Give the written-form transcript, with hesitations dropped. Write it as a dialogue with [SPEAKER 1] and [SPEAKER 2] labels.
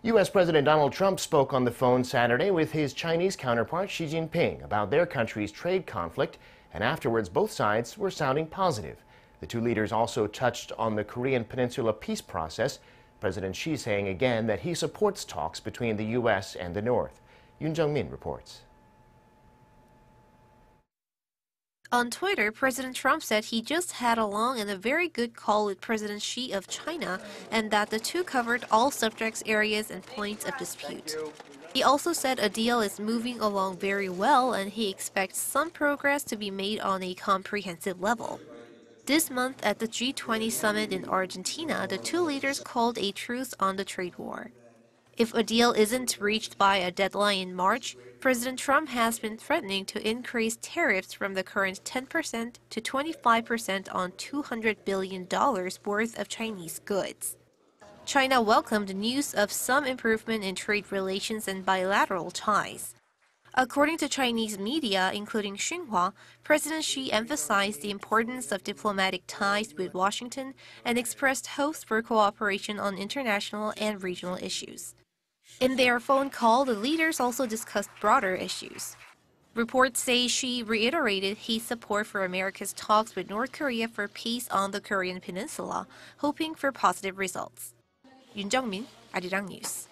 [SPEAKER 1] U.S. President Donald Trump spoke on the phone Saturday with his Chinese counterpart Xi Jinping about their country's trade conflict, and afterwards both sides were sounding positive. The two leaders also touched on the Korean Peninsula peace process, President Xi saying again that he supports talks between the U.S. and the North. Yoon Jung-min reports.
[SPEAKER 2] On Twitter, President Trump said he just had a long and a very good call with President Xi of China and that the two covered all subjects, areas, and points of dispute. He also said a deal is moving along very well and he expects some progress to be made on a comprehensive level. This month at the G20 summit in Argentina, the two leaders called a truce on the trade war. If a deal isn't reached by a deadline in March, President Trump has been threatening to increase tariffs from the current 10% to 25% on $200 billion worth of Chinese goods. China welcomed news of some improvement in trade relations and bilateral ties. According to Chinese media, including Xinhua, President Xi emphasized the importance of diplomatic ties with Washington and expressed hopes for cooperation on international and regional issues. In their phone call, the leaders also discussed broader issues. Reports say Xi reiterated his support for America's talks with North Korea for peace on the Korean Peninsula, hoping for positive results. Yoon Jung-min, Arirang News.